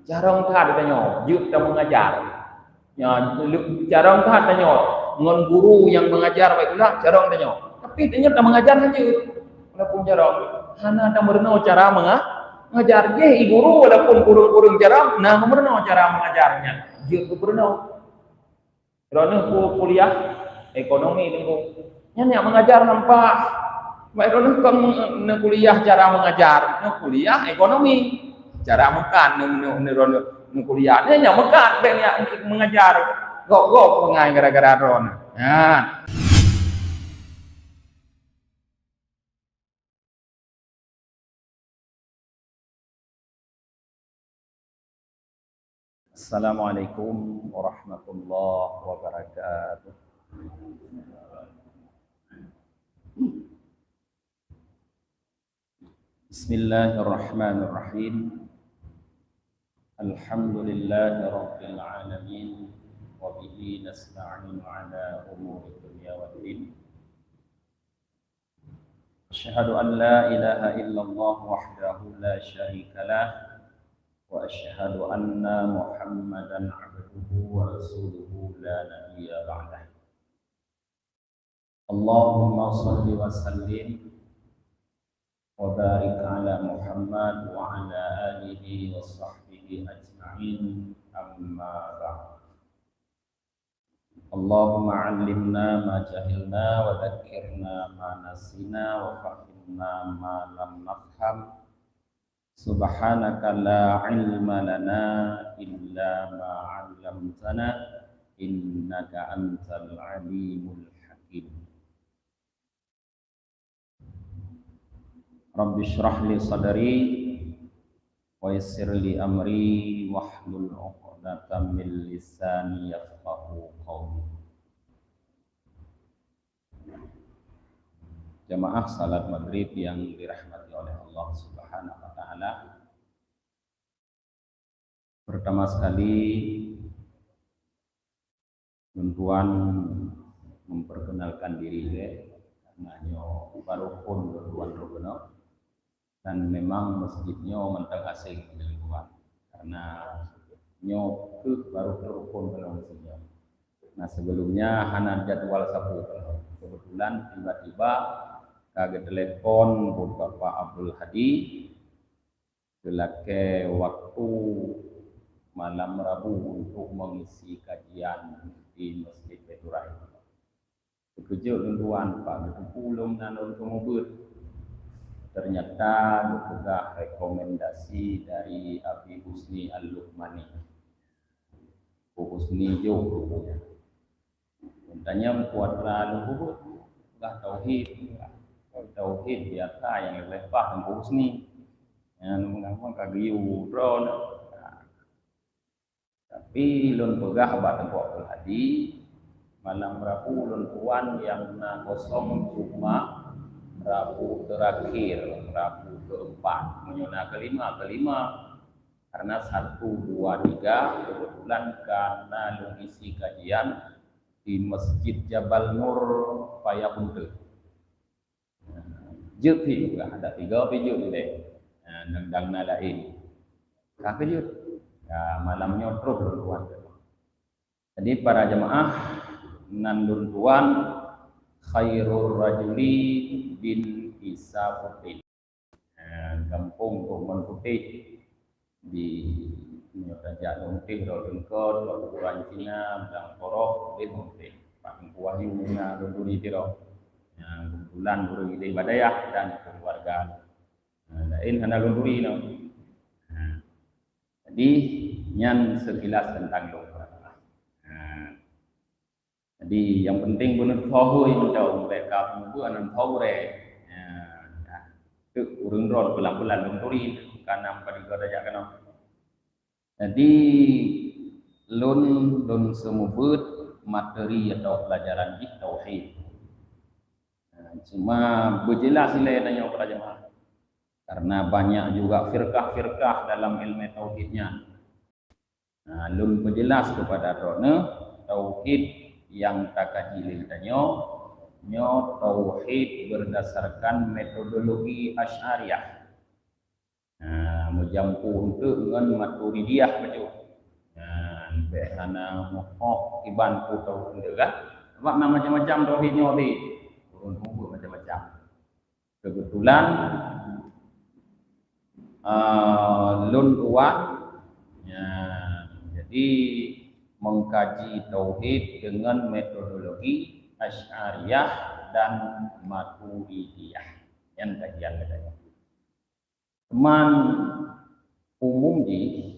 Jarang tak tanya, yuk kita mengajar. Ya, jarang tak tanya, ngon guru yang mengajar baiklah, jarang tanya. Tapi tanya tak mengajar saja. Walaupun jarang, hana tak merenau cara mengajar. Ye, guru walaupun kurung-kurung jarang, nah merenau cara mengajarnya. Yuk merenau. Kerana kuliah ekonomi tengku. Yang mengajar nampak. Baik kerana kuliah cara mengajar, kuliah ekonomi. Cara makan kuliah ni yang makan banyak mengajar gok pengai gara-gara ron. Assalamualaikum warahmatullahi wabarakatuh. Bismillahirrahmanirrahim. Alhamdulillahi rabbil alamin wa bihi nasta'inu ala umuri dunya waddin. Asyhadu an la ilaha illallah wahdahu la syarika lah wa asyhadu anna Muhammadan abduhu wa rasuluhu la nabiyya ba'dah. Allahumma shalli wa sallim wa barik ala Muhammad wa ala alihi wa sahbihi ajma'in, amma ba'd. Allahumma 'allimna ma jahilna wa dhakkirna ma nasina wa fahimna ma lam nafham. Subhanaka la ilma lana illa ma 'allamtana innaka antal alimul hakim. Rabbi shrah li sadri wa yassir li amri wahlul 'uqdatam min lisani yafqahu qawli. Jamaah salat maghrib yang dirahmati oleh Allah Subhanahu wa taala. Pertama sekali tuan memperkenalkan diri karena nyo baru pun tuan rogono. Dan memang masjidnya mentang asing di luar karena nyok baru terukun dalam masjidnya. Nah sebelumnya hana jadwal sabu kebetulan tiba-tiba kaget telepon Bapak Abdul Hadi kelake waktu malam Rabu untuk mengisi kajian di Masjid Beturai. Kekejut tuan Pak itu belum nanon kemubut. Ternyata juga rekomendasi dari Abi Husni Al-Luqmani. Abu Husni jauh Tanya kuat lalu enggak tauhid biasa yang lepas Abu Husni. Yang mengapa kagiu drone. Tapi lun pegah abad Abdul Hadi malam Rabu lun tuan yang na kosong cuma Rabu terakhir, Rabu keempat, menyona kelima, karena 1, 2, 3 kebetulan karena mengisi kajian di Masjid Jabal Nur Payakumte. Jut juga ada 3 video deh, dang nalain. Kakek jut, malamnya terus tuan. Jadi para jemaah nandun tuan khairul rajuli bin Isa Putih, kampung Kuman Putih di Nyota Putih, Rodengkot, Laburan Cina, Bang Korok, di Putih, Pak Wahyu, Lunduri Tiro, yang kebetulan guru ide Badayah dan keluarga lain hana Lunduri no. Jadi nyan sekilas tentang Lunduri. Jadi yang penting benar tahu yang tahu mereka itu anak tahu itu urung ron pelan-pelan Lunduri karena pada geraja kena. Jadi lun semubut materi atau pelajaran tauhid. Cuma berjelas nilai tanya para jemaah. Karena banyak juga firqah-firqah dalam ilmu tauhidnya. Nah, lun berjelas kepada rona tauhid yang takajilil tanyo nyo tauhid berdasarkan metodologi Asy'ariyah. Menjampu untuk dengan Maturidiyah macam. Ana mohok iban ku tau benda kan. Sebab macam-macam tauhidnya ni. Turun tunggu macam-macam. Kebetulan lun kuat jadi mengkaji tauhid dengan metodologi Asy'ariyah dan Maturidiyah yang kajian katanya. Teman umum di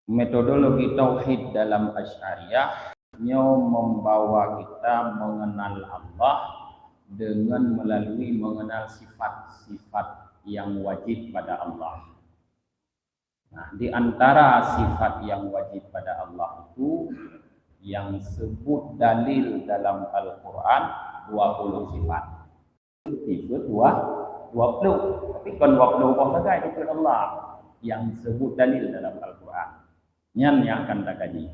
metodologi tauhid dalam Asy'ariyah membawa kita mengenal Allah dengan melalui mengenal sifat-sifat yang wajib pada Allah. Nah, di antara sifat yang wajib pada Allah itu yang sebut dalil dalam Al-Quran 20 sifat. Itu 20, tapi kan 20 apa itu Allah yang sebut dalil dalam Al-Quran. Yang akan kita kaji.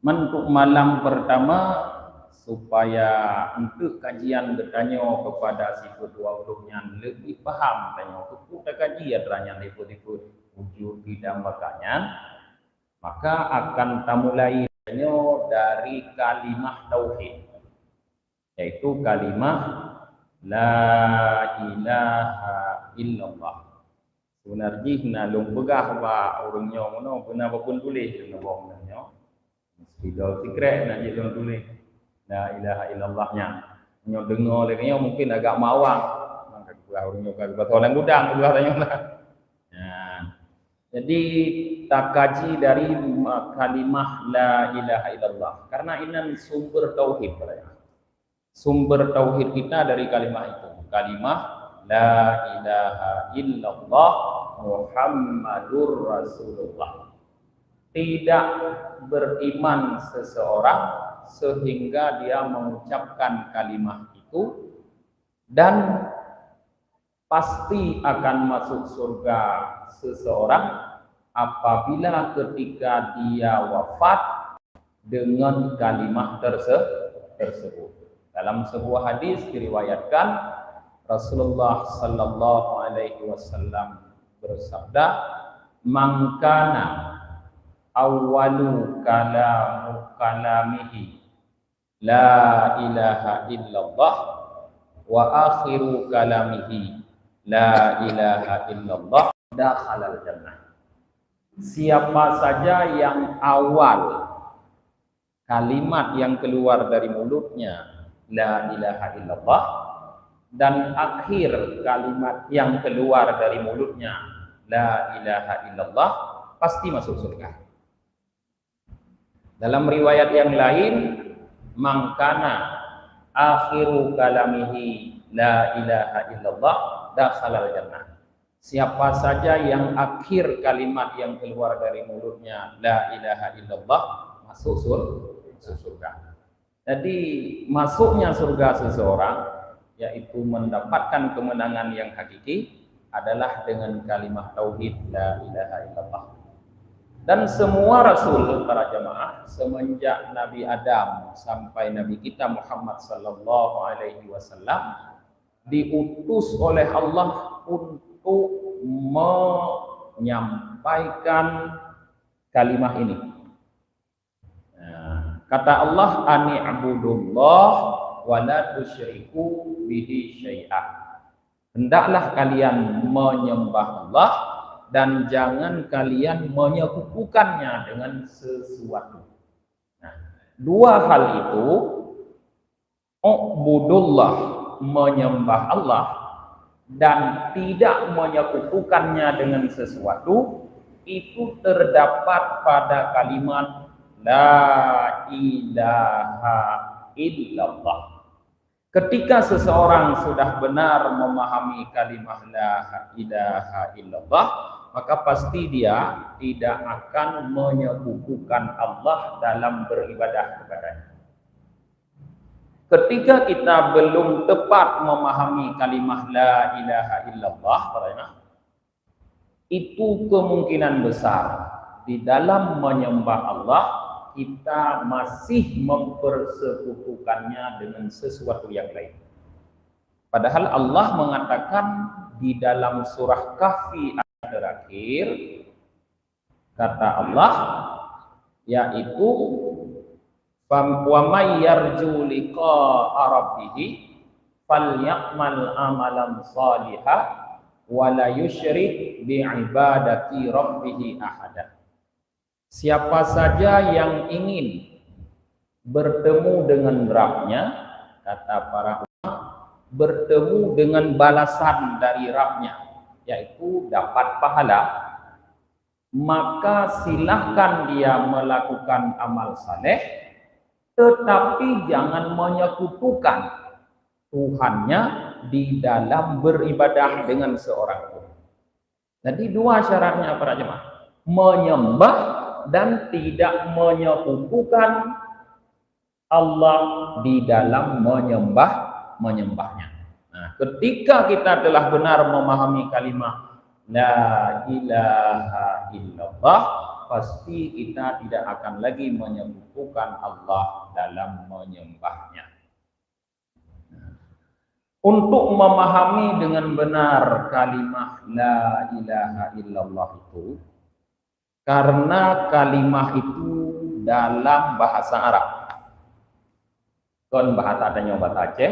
Untuk malam pertama supaya untuk kajian bertanya kepada sifat 20 yang lebih paham tanya kita kaji adanya liput-liput wujud bidang makanya, maka akan kita mulai dari kalimah tauhid, yaitu kalimah la ilaha illallah. Sebenarnya nalung begah wa urungnya ngono benar pun tulis ngono nya. Spidol secret nak je tulis. La ilaha illallahnya. Nyo dengar lagi mungkin agak mawang. Maka begah urungnya ka orang gudang begah tanya lah. Jadi tak kaji dari kalimah la ilaha illallah karena ini sumber tauhid katanya. Sumber tauhid kita dari kalimah itu. Kalimah la ilaha illallah Muhammadur Rasulullah. Tidak beriman seseorang sehingga dia mengucapkan kalimat itu dan pasti akan masuk surga seseorang apabila ketika dia wafat dengan kalimat tersebut. Dalam sebuah hadis diriwayatkan Rasulullah sallallahu alaihi wasallam bersabda, "Man kana awwalu kalamihi la ilaha illallah wa akhiru kalamihi la ilaha illallah dakhalal jannah." Siapa saja yang awal kalimat yang keluar dari mulutnya la ilaha illallah dan akhir kalimat yang keluar dari mulutnya la ilaha illallah pasti masuk surga. Dalam riwayat yang lain, mangkana akhiru kalamihi la ilaha illallah dakhalal jannah. Siapa saja yang akhir kalimat yang keluar dari mulutnya la ilaha illallah masuk surga. Jadi masuknya surga seseorang yaitu mendapatkan kemenangan yang hakiki adalah dengan kalimat tauhid la ilaha illallah. Dan semua rasul para jamaah semenjak Nabi Adam sampai Nabi kita Muhammad sallallahu alaihi wasallam diutus oleh Allah untuk menyampaikan kalimat ini. Kata Allah, ani abudullah wa la tusyriku bihi syai'ah. Hendaklah kalian menyembah Allah dan jangan kalian menyekutukannya dengan sesuatu. Nah, dua hal itu, ubudullah menyembah Allah dan tidak menyekutukannya dengan sesuatu, itu terdapat pada kalimat la ilaha illallah. Ketika seseorang sudah benar memahami kalimat la ilaha illallah, maka pasti dia tidak akan menyekutukan Allah dalam beribadah kepadanya. Ketika kita belum tepat memahami kalimat la ilaha illallah, itu kemungkinan besar di dalam menyembah Allah kita masih mempersekutukannya dengan sesuatu yang lain. Padahal Allah mengatakan di dalam surah Kahfi ayat terakhir, kata Allah, yaitu wa may yarju liqa'a rabbih falya'mal amalan shalihan wa la yusyrik bi ibadati rabbih ahada. Siapa saja yang ingin bertemu dengan Rabb-nya, kata para ulama, bertemu dengan balasan dari Rabb-nya, yaitu dapat pahala, maka silahkan dia melakukan amal saleh, tetapi jangan menyekutukan Tuhannya di dalam beribadah dengan seorang pun. Jadi dua syaratnya para jemaah, menyembah dan tidak menyekutukan Allah di dalam menyembahnya. Nah, ketika kita telah benar memahami kalimat la ilaha illallah, pasti kita tidak akan lagi menyekutukan Allah dalam menyembahnya. Untuk memahami dengan benar kalimat la ilaha illallah itu, karena kalimat itu dalam bahasa Arab, kon bahasa adanya bahasa Aceh,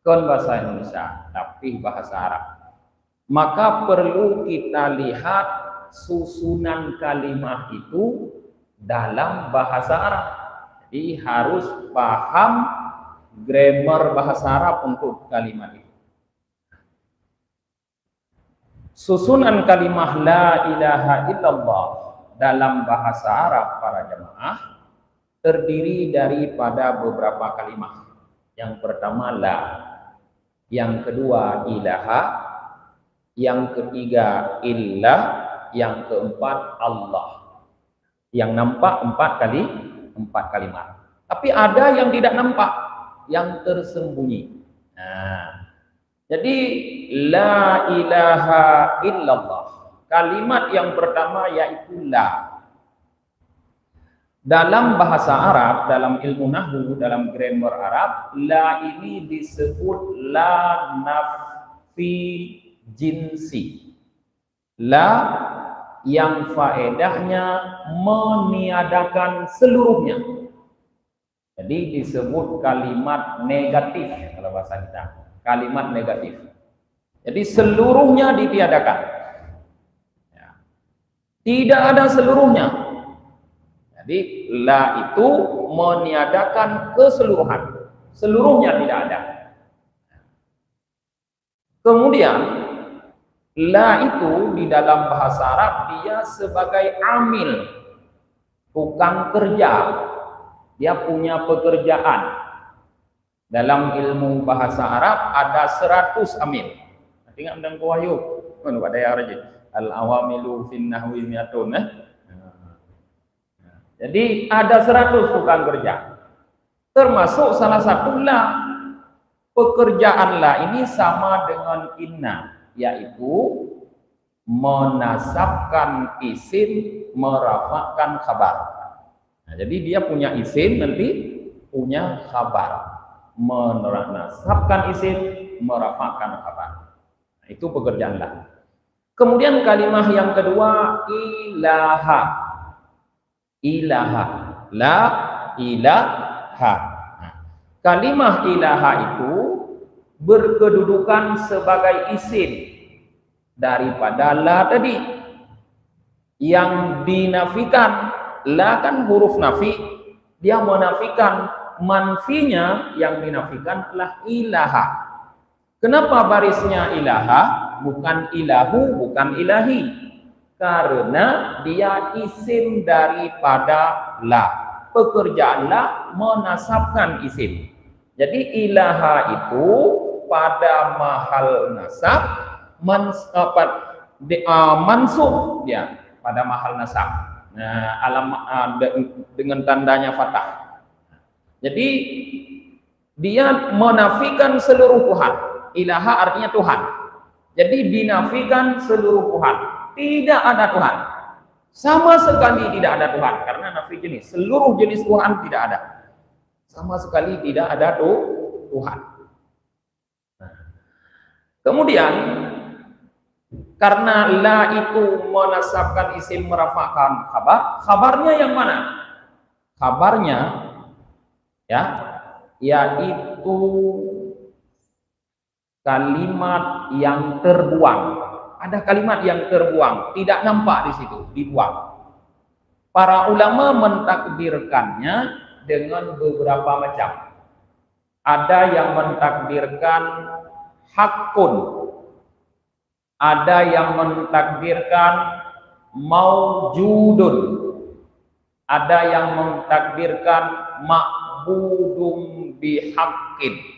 kon bahasa Indonesia, tapi bahasa Arab, maka perlu kita lihat susunan kalimat itu dalam bahasa Arab. Jadi harus paham grammar bahasa Arab untuk kalimat itu. Susunan kalimat la ilaha illallah dalam bahasa Arab para jemaah terdiri daripada beberapa kalimat. Yang pertama la, yang kedua ilaha, yang ketiga illah, yang keempat Allah. Yang nampak empat kalimat. Tapi ada yang tidak nampak, yang tersembunyi. Nah, jadi la ilaha illallah, kalimat yang pertama yaitu la. Dalam bahasa Arab, dalam ilmu nahwu, dalam grammar Arab, la ini disebut la nafi jinsi. La yang faedahnya meniadakan seluruhnya. Jadi disebut kalimat negatif kalau bahasa kita. Kalimat negatif. Jadi seluruhnya ditiadakan. Ya. Tidak ada seluruhnya. Jadi la itu meniadakan keseluruhan. Seluruhnya tidak ada. Kemudian la itu di dalam bahasa Arab dia sebagai amil, tukang kerja. Dia punya pekerjaan. Dalam ilmu bahasa Arab ada 100 amil. Tengok dalam wahyu. Mana pada yang rajin. Al-awamilu fin nahwi mi'atun. Jadi ada 100 tukang kerja. Termasuk salah satu la. Pekerjaan la ini sama dengan inna, yaitu menasabkan isim, merafakkan khabar. Nah, jadi dia punya isim, nanti punya khabar. Menasabkan isim, merafakkan khabar. Nah, itu pekerjaan la. Kemudian kalimat yang kedua ilaha. Ilaha. La ilaha. Nah, kalimat ilaha itu berkedudukan sebagai isim daripada la tadi. Yang dinafikan, la kan huruf nafi, dia menafikan, manfinya yang dinafikan adalah ilaha. Kenapa barisnya ilaha, bukan ilahu, bukan ilahi? Karena dia isim daripada la. Pekerjaan la menasabkan isim. Jadi ilaha itu pada mahal nasab mansub ya, pada mahal nasab. Nah, dengan tandanya fathah. Jadi dia menafikan seluruh Tuhan. Ilaha artinya Tuhan. Jadi dinafikan seluruh Tuhan. Tidak ada Tuhan. Sama sekali tidak ada Tuhan. Karena nafi jenis. Seluruh jenis Tuhan tidak ada. Sama sekali tidak ada Tuhan. Nah, Kemudian karena la itu menasabkan isim merafa'kan khabar, khabarnya yang mana? Kabarnya ya yaitu kalimat yang terbuang. Ada kalimat yang terbuang, tidak nampak di situ, dibuang. Para ulama mentakdirkannya dengan beberapa macam. Ada yang mentakdirkan hakun, ada yang mentakdirkan maujudun, ada yang mentakdirkan ma'budum bihaqqin.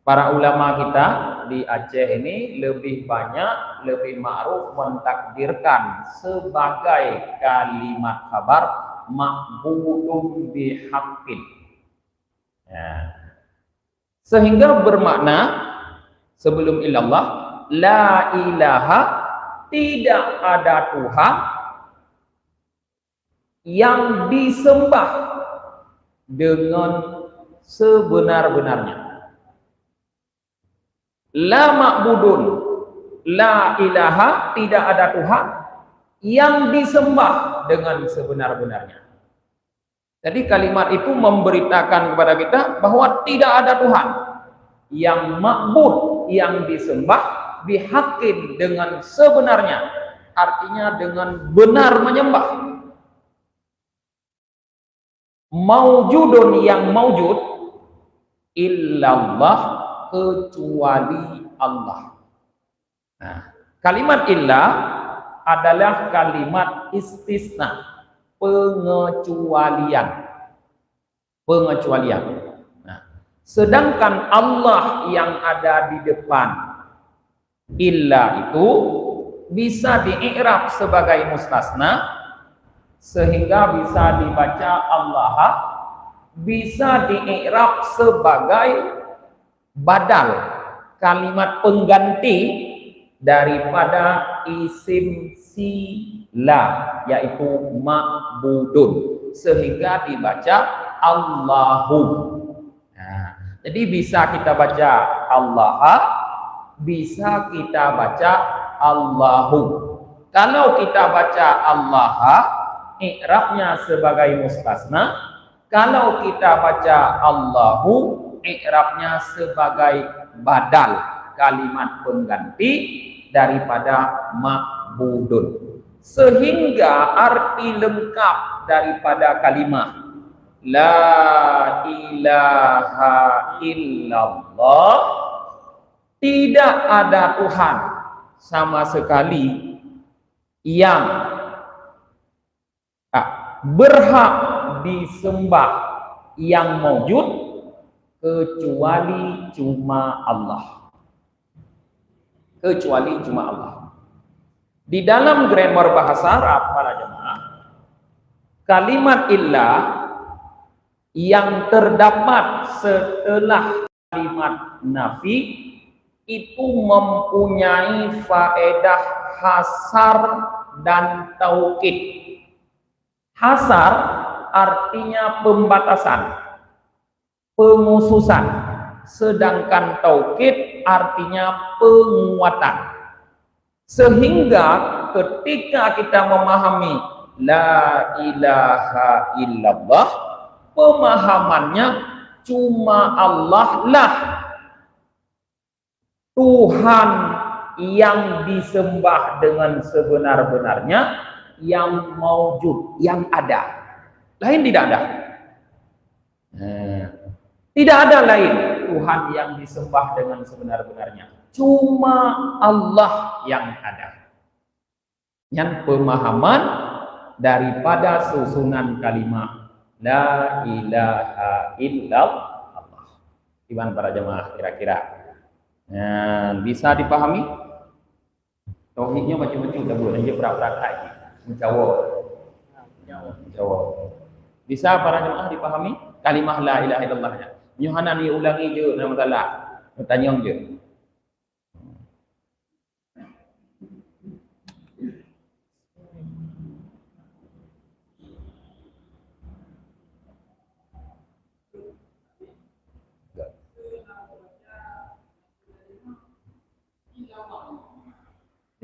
Para ulama kita di Aceh ini lebih banyak, lebih ma'ruf mentakdirkan sebagai kalimat kabar ma'budum bihaqqin. Ya. Sehingga bermakna sebelum illallah, la ilaha, tidak ada Tuhan yang disembah dengan sebenar-benarnya. La ma'budun, la ilaha, tidak ada Tuhan yang disembah dengan sebenar-benarnya. Jadi kalimat itu memberitakan kepada kita bahwa tidak ada Tuhan yang ma'bud, yang disembah bihaqqin, dengan sebenarnya, artinya dengan benar menyembah. Maujudun, yang maujud, illallah, kecuali Allah. Nah, kalimat illa adalah kalimat istisna, pengecualian. Pengecualian. Nah, sedangkan Allah yang ada di depan illa itu bisa dii'rab sebagai mustasna, sehingga bisa dibaca Allah, bisa dii'rab sebagai badal, kalimat pengganti daripada isim sila, yaitu ma'budun, sehingga dibaca Allahu. Nah, jadi bisa kita baca Allah, bisa kita baca Allahu. Kalau kita baca Allah, i'rabnya sebagai mustasna. Kalau kita baca Allahu, i'rabnya sebagai badal, kalimat pengganti daripada ma'budun. Sehingga arti lengkap daripada kalimat la ilaha illallah, tidak ada Tuhan sama sekali yang berhak disembah, yang maujud, kecuali cuma Allah. Kecuali cuma Allah. Di dalam grammar bahasa Arab, para jemaah, kalimat illa yang terdapat setelah kalimat nafi itu mempunyai faedah hasar dan taukid. Hasar artinya pembatasan, pengususan, sedangkan taukid artinya penguatan. Sehingga ketika kita memahami la ilaha illallah, pemahamannya cuma Allah lah Tuhan yang disembah dengan sebenar-benarnya, yang maujud, yang ada. Lain tidak ada. Tidak ada lain Tuhan yang disembah dengan sebenar-benarnya. Cuma Allah yang ada. Yang pemahaman daripada susunan kalimat la ilaha illallah. Gimana para jemaah kira-kira? Bisa dipahami? Tauhidnya macam-macam dah buat aja berat-berat menjawab. Bisa para jemaah dipahami kalimah la ilaha illallahnya? Yohana ni ulangi je nama salah. Tanya je.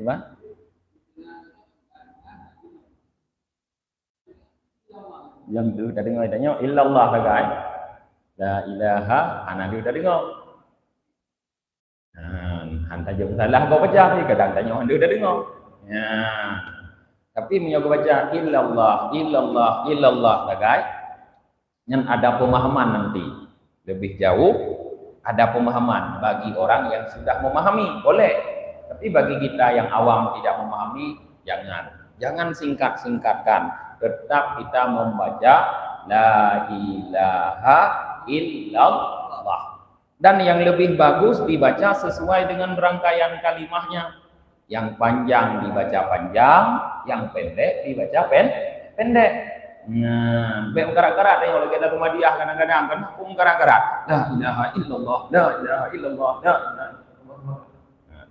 Gimana? Yang tu dah dengar tanya illallah lah guys. La ilaha ana dia dah dengar. Hantar je salah kau baca ni kadang tanya dia dah dengar. Ya. Tapi punya kau baca illallah lah guys. Yang ada pemahaman nanti lebih jauh, ada pemahaman bagi orang yang sudah memahami boleh. Tapi bagi kita yang awam tidak memahami, jangan singkat-singkatkan. Tetap kita membaca la ilaha illallah. Dan yang lebih bagus dibaca sesuai dengan rangkaian kalimahnya. Yang panjang dibaca panjang, yang pendek dibaca pendek. Nah, karat-karat kalau kita rumah dia kadang-kadang kan karat-karat. La ilaha illallah, la ilaha illallah, la ilaha illallah.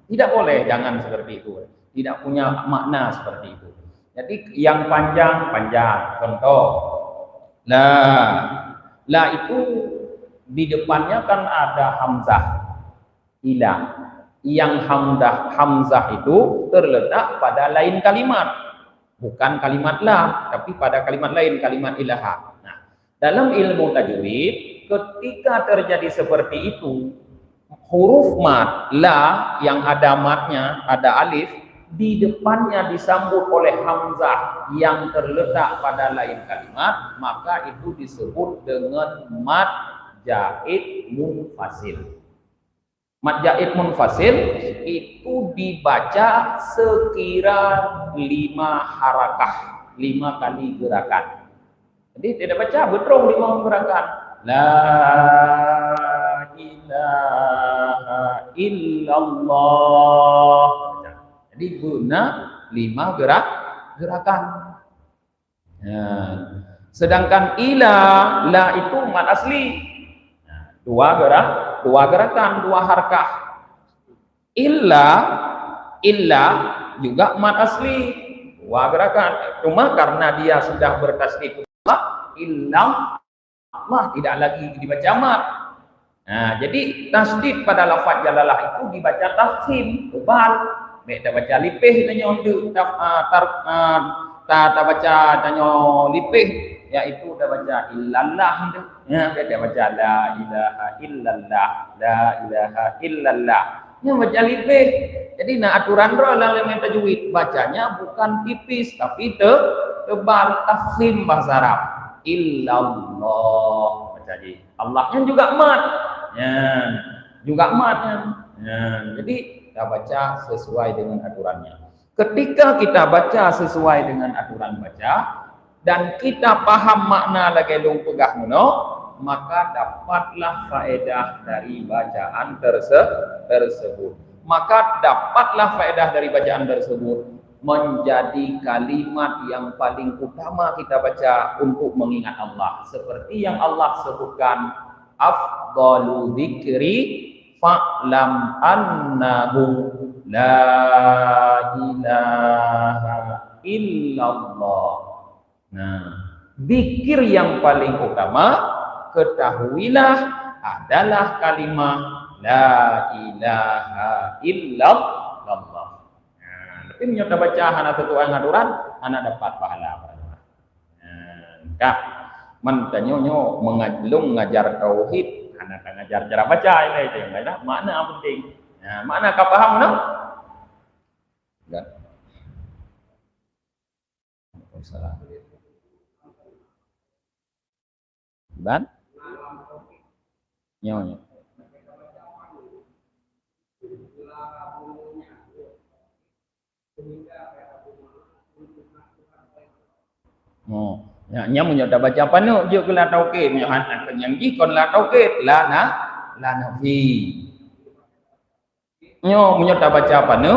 Tidak boleh, jangan seperti itu. Tidak punya makna seperti itu. Jadi yang panjang. Contoh, la itu di depannya kan ada hamzah, ila. Yang hamzah itu terletak pada lain kalimat. Bukan kalimat la, tapi pada kalimat lain, kalimat ilaha. Nah, dalam ilmu tajwid, ketika terjadi seperti itu, huruf mat, la yang ada matnya, ada alif, di depannya disambut oleh hamzah yang terletak pada lain kalimat, maka itu disebut dengan mat jaid munfasil. Mat jaid munfasil itu dibaca sekira 5 harakah, 5 kali gerakan. Jadi tidak baca betul 5 gerakan. La ilaha illallah. Jadi guna 5 gerakan. Nah, sedangkan la itu mat asli. Dua gerakan, 2 harkah. Illa juga mat asli, 2 gerakan. Cuma karena dia sudah bertasydid illallah tidak lagi dibaca mat. Nah, jadi tasydid pada lafaz jalalah itu dibaca tafkhim, tebal. Mek tak baca lipih tanya untuk tak baca tanya lipih, yaitu dah baca illallah tu. Ya, dia baca la ilaha illallah, la ilaha illallah. Yang baca lipih. Jadi nak aturan roh dalam tajwid, bacanya bukan tipis tapi tebal, tafkhim bahasa Arab. Illallah baca di. Allahnya juga mat. Ya, juga mat. Ya, jadi kita baca sesuai dengan aturannya. Ketika kita baca sesuai dengan aturan baca dan kita paham makna lagi long pegah mono, maka dapatlah faedah dari bacaan tersebut. Maka dapatlah faedah dari bacaan tersebut menjadi kalimat yang paling utama kita baca untuk mengingat Allah. Seperti yang Allah sebutkan, afdalu dzikri fa'lam annahu la ilaha illallah. Nah, zikir yang paling utama ketahuilah adalah kalimat la ilaha illallah. Nah, tapi menyota baca anak sesuai aturan, anak dapat pahala. Kak, mantanyo mengajar ngajar tauhid, anak ngajar cara baca ini itu yang lain. Makna penting. Nah, makna kau paham no? Enggak. Salah. Ban? Nyonya. Oh, nya menyoda baca apa nu? Juk la tauqid, nya akan yang ji kon la tauqid, la nafi. Nyo menyoda baca apa nu?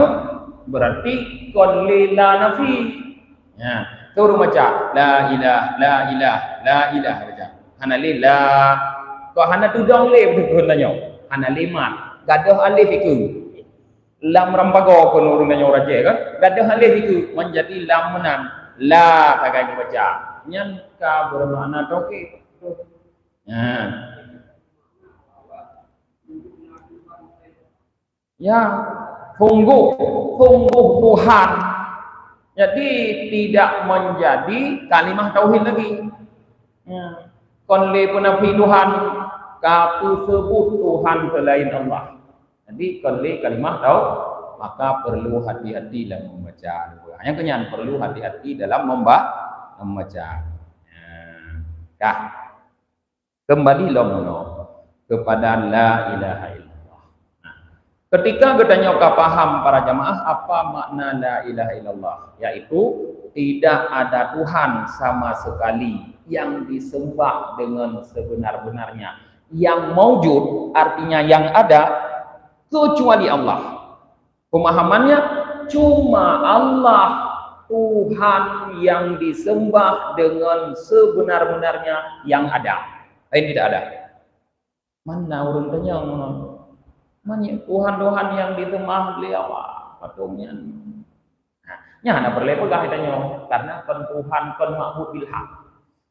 Berarti kon la nafi. Ya, turun baca la ilah baca. Hana lillah. Kok hana tudong le betul nanyo. Hana lima. Gaduh alif iku. Lam rambago ko nurun nanyo raje kan. Gaduh alif iku menjadi lam menan. La kagak baca. Nyan ka bermakna tauhid. Ya. Ya, sungguh Tuhan. Jadi tidak menjadi kalimat tauhid lagi. Kon le penafi Tuhan kaku sebut Tuhan selain Allah. Jadi kon le kalimat maka perlu hati-hati dalam membaca. Yang kenyan perlu hati-hati dalam membaca. Ya. Kembali kepada la ilaha illallah. Nah, ketika kita nyoka paham para jamaah apa makna la ilaha illallah, yaitu tidak ada Tuhan sama sekali yang disembah dengan sebenar-benarnya, yang maujud artinya yang ada kecuali Allah. Pemahamannya cuma Allah Tuhan yang disembah dengan sebenar-benarnya yang ada. Lain tidak ada. Mana orang tanya mana Tuhan yang disembah beliau patungnya. Nah, ada berlepegah tanya karena Tuhan ma'bud bil haq.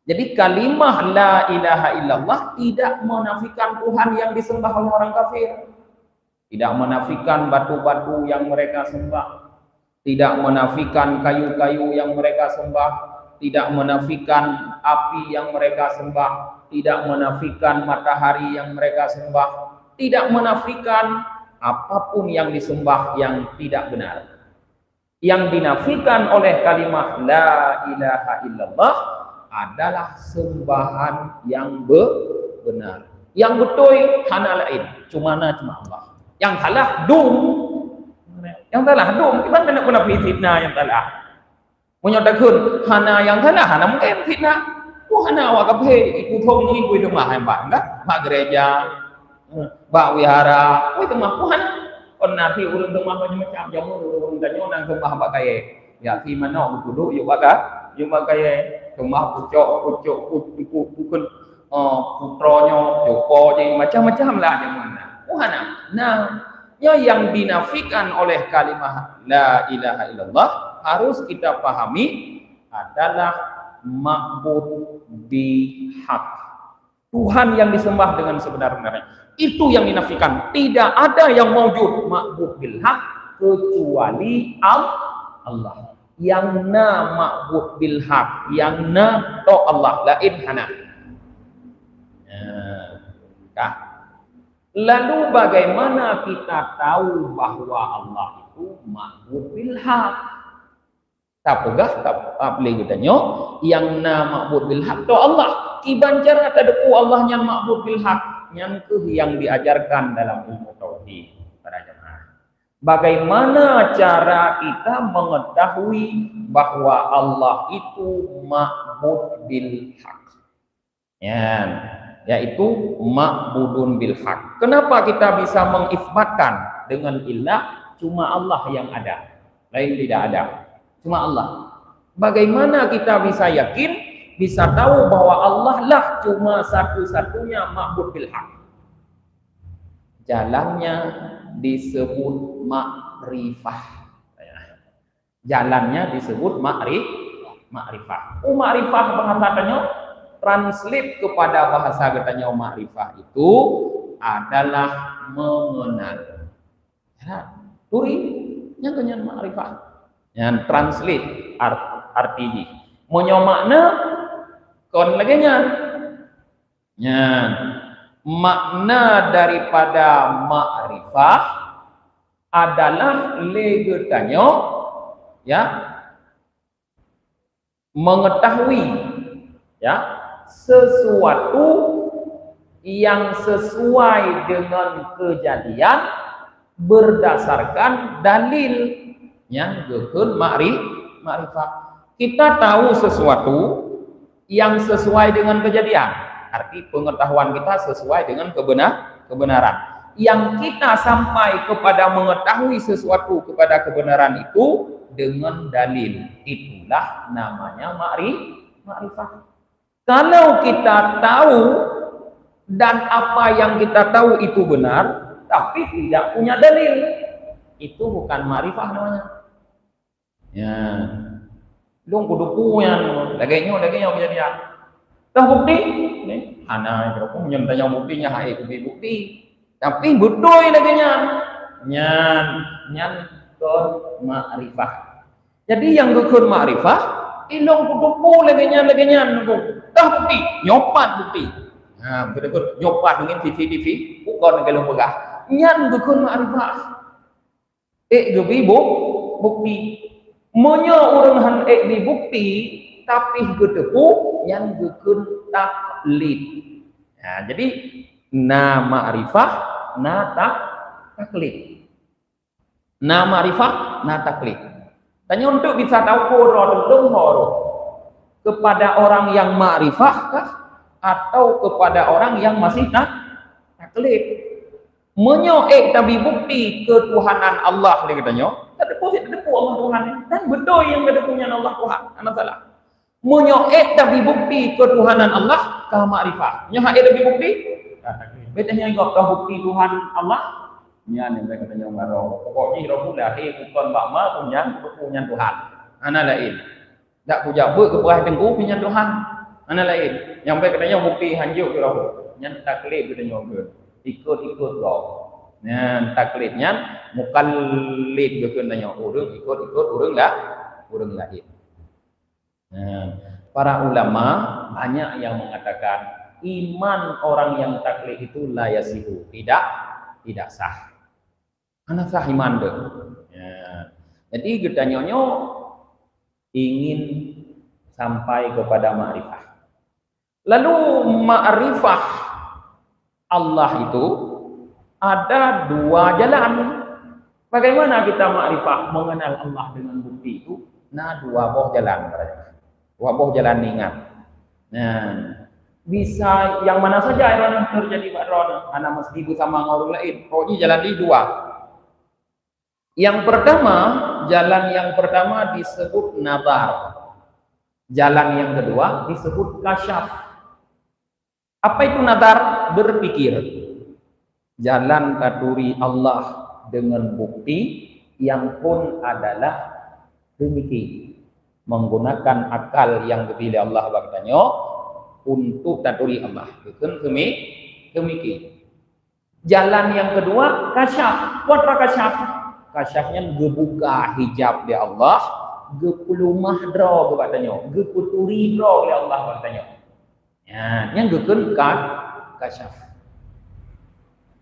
Jadi kalimah la ilaha illallah tidak menafikan Tuhan yang disembah oleh orang kafir. Tidak menafikan batu-batu yang mereka sembah, tidak menafikan kayu-kayu yang mereka sembah, tidak menafikan api yang mereka sembah, tidak menafikan matahari yang mereka sembah, tidak menafikan apapun yang disembah yang tidak benar. Yang dinafikan oleh kalimat la ilaha illallah adalah sembahan yang benar. Yang betul hanya lain, cuma Allah. Yang salah dum. Yang salah dum, gimana nak guna fitnah yang salah? Menyatakan hana yang salah, hana mungkin fitnah. Hana awak kape ikut hong ni ikut rumah hamba, enggak? Mak gereja, bak wihara, ikut rumah hana. Kon nabi urun rumah macam-macam, jamu urun tanya nang rumah hamba kaya. Ya fi mana dulu yuk baka, yuk kaya rumah pucuk pukul putronya, joko jadi macam-macam lah jamuan. Hana. Nah, yang dinafikan oleh kalimat la ilaha illallah harus kita pahami adalah ma'bud bihaq. Tuhan yang disembah dengan sebenar-benarnya. Itu yang dinafikan. Tidak ada yang maujud ma'bud bilhaq kecuali Allah. Yang na ma'bud bilhaq, yang na to Allah, lain hana. Lalu bagaimana kita tahu bahwa Allah itu ma'bud bil haq? Tapegah boleh tanya yang na ma'bud bil haq to Allah. Kiban cara tadeku Allah yang ma'bud bil haq yang diajarkan dalam ilmu tauhid para jemaah. Bagaimana cara kita mengetahui bahwa Allah itu ma'bud bil haq? Yaitu ma'budun bil haq. Kenapa kita bisa mengisbatkan dengan ilah cuma Allah yang ada, lain tidak ada, cuma Allah. Bagaimana kita bisa yakin, bisa tahu bahwa Allah lah cuma satu-satunya ma'bud bil haq? Jalannya disebut ma'rifah. Jalannya disebut ma'rifah. Ma'rifah bahasanya translate kepada bahasa katanya ma'rifah itu adalah mengenal. Turi yang kenyan ma'rifah. Yang translate artinya. Monyo makna kon lagi nyan. Makna daripada ma'rifah adalah legetanyo mengetahui sesuatu yang sesuai dengan kejadian berdasarkan dalil yang gekun ma'rifah. Kita tahu sesuatu yang sesuai dengan kejadian, arti pengetahuan kita sesuai dengan kebenaran. Yang kita sampai kepada mengetahui sesuatu kepada kebenaran itu dengan dalil, itulah namanya ma'rifah. Kalau kita tahu dan apa yang kita tahu itu benar, tapi tidak punya dalil, itu bukan ma'rifah namanya. Dong kudu punya, lagainya punya dia. Tahu bukti? Ana kalau punya tanya buktinya, hai bukti. Tapi betul lagainya. nyan kon ma'rifah. Jadi yang dukun ma'rifah ilong kudu lagi nyan dah bukti nyopat bukti. Nah, betul nyopat dengan TV bukan kalau pegah. Nyan dukun ma'rifah. Gebi bukti. Monya orang han di bukti tapi gedepu yang dukun taklid. Nah, jadi na ma'rifah na taklid. Na ma'rifah na taklid. Tanya untuk bisa tahu horo kepada orang yang ma'rifah kah atau kepada orang yang masih taklid. Menyoek tapi bukti ketuhanan Allah dia katanya. Tak ada Allah Tuhan dan betul yang ada punya Allah Tuhan. Anak salah. Menyoek tapi bukti ketuhanan Allah kah ma'rifah. Nyoek tapi bukti? Betanya kau tahu bukti Tuhan Allah? Nya ni mereka tanya ngaro. Pokoknya Rabbul lahir bukan bakma punya Tuhan. Ana lain. Tak puja ber ke perah tengku punya Tuhan. Ana lain. Yang mereka tanya bukti hanjuk ke Rabbul. Nya taklid katanya ke. Ikut kau. Nya taklidnya mukallid ke tanya urang ikut urang lain. Nah, para ulama banyak yang mengatakan iman orang yang taklid itu la yasihu, tidak sah. Anak sah iman deh. Ya. Jadi kita nyonyo ingin sampai kepada ma'rifah. Lalu ma'rifah Allah itu ada dua jalan. Bagaimana kita ma'rifah mengenal Allah dengan bukti itu? Nah, dua boh jalan. Dua boh jalan ingat. Nah, bisa yang mana saja yang terjadi Pak Ron, anak mesti bersama orang lain. Pokoknya jalan di dua. Yang pertama disebut nazar. Jalan yang kedua disebut kasyaf. Apa itu nazar? Berpikir. Jalan katuri Allah dengan bukti yang pun adalah demikian. Menggunakan akal yang dipilih Allah bagtanya untuk taturi Allah. Bukan demikian. Jalan yang kedua kasyaf. What kasyaf? Kasyafnya gebuka hijab dia Allah, gepulumah dro katanya, geputuri dro oleh Allah katanya. Ya, yang geun kasyaf.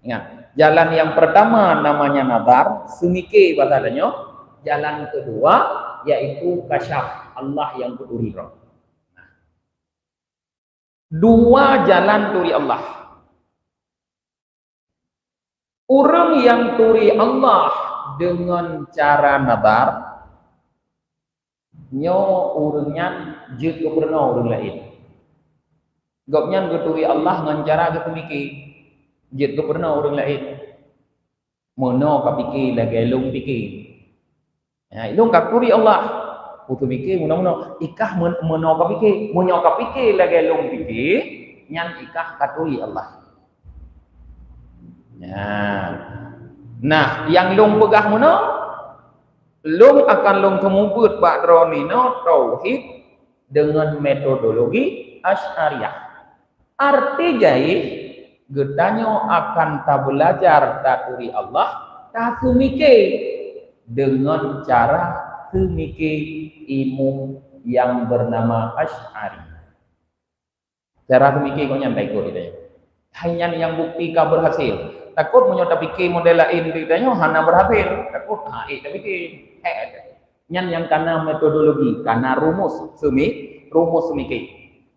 Ingat, jalan yang pertama namanya nazar, semike bahasanya. Jalan kedua yaitu kasyaf, Allah yang puturi dro. Dua jalan turi Allah. Orang yang turi Allah dengan cara nazar nyo urangnya je keperna urang lain. Gopnya geturi Allah dengan cara getemiki je keperna urang lain. Mono kapiki lagi long piki. Ya, ilung kapuri Allah. Putu piki mono ikah mono kapiki lagi long piki nyan ikah katuri Allah. Ya. Nah, yang long pegah mana? Long akan long kemubut Pak Ronino tauhid dengan metodologi Asy'ariyah. Arti jai getanyo akan tak belajar taturi Allah, tak sumike dengan cara sumike ilmu yang bernama Asy'ari. Cara sumike kau nyantai kau ditanya. Hanya yang bukti kau berhasil. Takut menyota pikir model lain ditanya hana berhasil. Takut tapi nyan yang karena metodologi, karena rumus semike.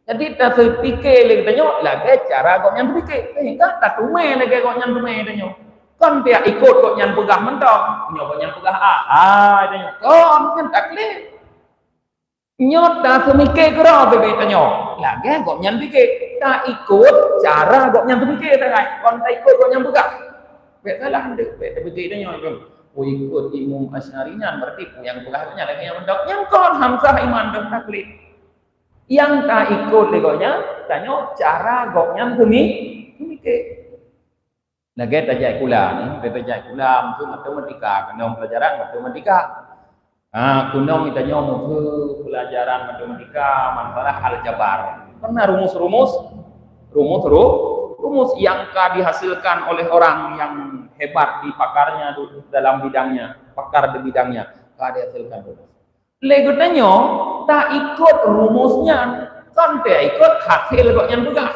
Jadi tak sepikir lagi tanya lagi cara kau nyan pikir. Sehingga tak tume lagi kau nyan tume tanya. Kon tiak ikut kau nyan pegah mentok, nyo kau nyan pegah tanya. Kon nyan taklid. Nyot tak semike kira bebe tanya. Lagi kau nyan pikir. Tak ikut cara kau nyan pikir tak kon tak ikut kau nyan pegah. Bet salah ndek bet begitu tanya kan. Ikut Imam Asy'arinya berarti yang pegahnya lagi yang mentok. Yang kon hamzah iman dan taklid. Yang tak ikut legonya tanya cara kau nyan semike. Lagi tajak kula ni, tajak kula untuk matematika, kena pelajaran matematika. Kunong kita nyomu ke pelajaran matematika masalah aljabar. Karena rumus yang dihasilkan oleh orang yang hebat di pakarnya dalam bidangnya, pakar di bidangnya, kada hasilkan rumus. Legotanyo tak ikut rumusnya, kan tak ikut hasil kok yang tugas.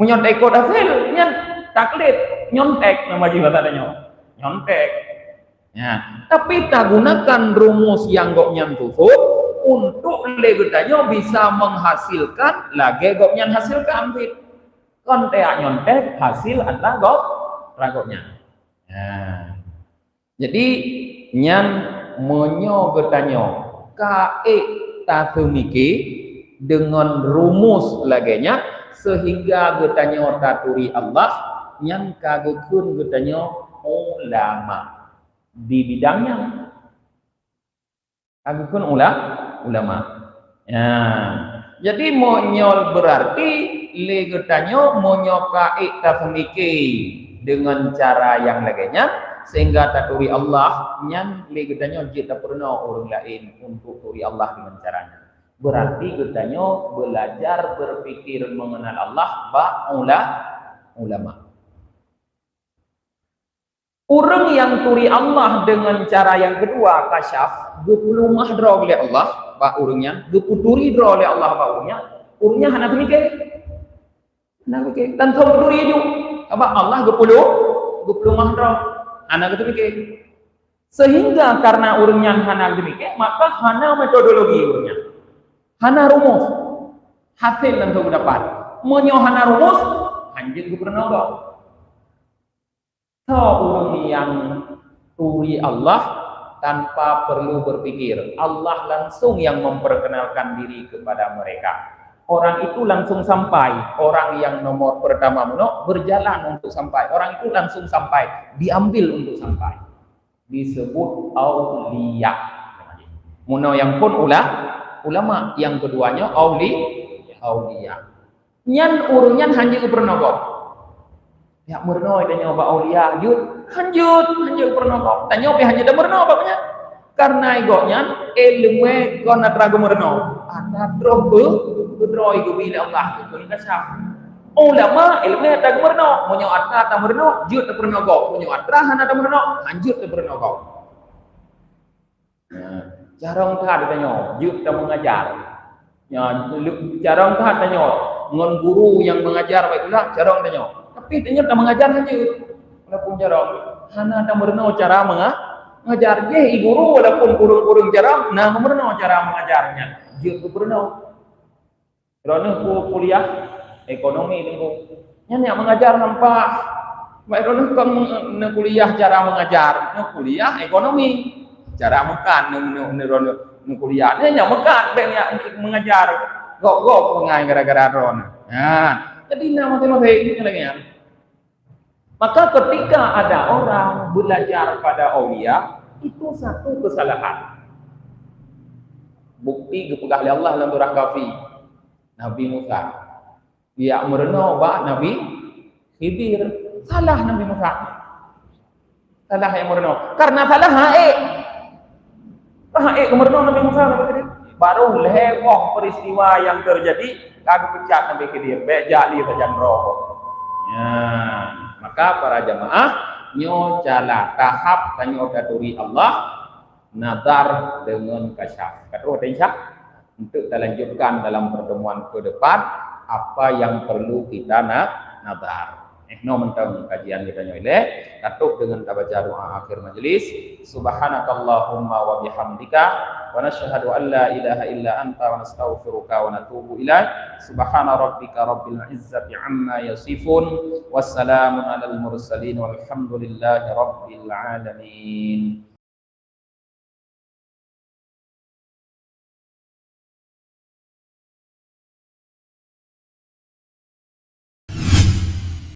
Menyontek ikut hasil, yang taklid, nyontek nama jiwa tadanya, nyontek. Ya, tapi tak gunakan rumus yang gok nyantutup untuk legotanyo bisa menghasilkan lagi gok nyan hasilkan fit. Kontek nyontek hasil adalah gok ragoknya. Nah, jadi nyan menyo getanyo kae tatumiki dengan rumus lagenya sehingga getanyo taturi Allah nyan kagekun getanyo ulama di bidangnya kagekun ulama. Nah, jadi monyol berarti le getanyo monyo kae tatumiki dengan cara yang lagenya sehingga taturi Allah nyan le getanyo kita pernah orang lain untuk turi Allah dengan caranya. Berarti getanyo belajar berpikir mengenal Allah ulama. Orang yang turi Allah dengan cara yang kedua kasyaf, gepulu mahdra oleh Allah, ba urungnya, geputuri dra oleh Allah ba urungnya hana mikir. Dan thong turi ju, apa Allah gepulu mahdra, hana mikir. Sehingga karena urungnya hana mikir, maka hana metodologi urungnya. Hana rumus, hasil yang kau dapat. Monyo hana rumus, anjing gubernur kau. So orang yang turi Allah tanpa perlu berpikir, Allah langsung yang memperkenalkan diri kepada mereka. Orang itu langsung sampai. Orang yang nomor pertama berjalan untuk sampai. Orang itu langsung sampai, diambil untuk sampai. Disebut auliya. Muno yang pun ulama, yang keduanya auliya. Nyan urunyan hanya pernah kok. Ya murno dan nyoba auliya, hanjut pernah. Tanya pe hanya dah murno bapaknya. Karena igoknya ilmu kona trago murno. Ada drobe, droi go bila Allah itu kasaf. Ulama ilmu tak murno, monyo atra tak murno, jut tak pernah kok. Monyo atra hana tak murno, hanjut tak pernah kok. Jarang tak tanya, jut tak mengajar. Ya, jarang tak tanya, ngon guru yang mengajar baiklah, jarang tanya. Tapi ternyata mengajar saja, walaupun jarang. Hana tak merenau cara mengajar. Ye, guru walaupun kurung-kurung jarang, nah merenau cara mengajarnya. Dia merenau. Kerana kuliah ekonomi tengok. Yang mengajar nampak. Baik kerana kau kuliah cara mengajar, kuliah ekonomi. Cara makan, kuliah. Yang makan, banyak mengajar. Gok pengai gara-gara ron. Nah, jadi nama tema ini lagi. Maka ketika ada orang belajar pada aulia, itu satu kesalahan. Bukti dipegah oleh Allah dalam surah Kahfi. Nabi Musa. Dia merenau ba Nabi Khidir. Salah Nabi Musa. Salah yang merenau. Karena salah hae merenau Nabi Musa. Baru lewat peristiwa yang terjadi, kagak pecat Nabi Khidir. Bejak li saja rokok. Ya. Maka para jamaah nyo cala tahap tanyo daturi Allah nadar dengan kasyaf. Kata insya untuk kita lanjutkan dalam pertemuan ke depan apa yang perlu kita nadar. No mentang kajian kita nyoile katuk dengan baca doa akhir majelis. Subhanakallahumma wa bihamdika wa nashhadu an la ilaha illa anta wa nastaghfiruka wa natubu ilaik. Subhana rabbika rabbil izzati amma yasifun wassalamun alal mursalin walhamdulillahi rabbil alamin.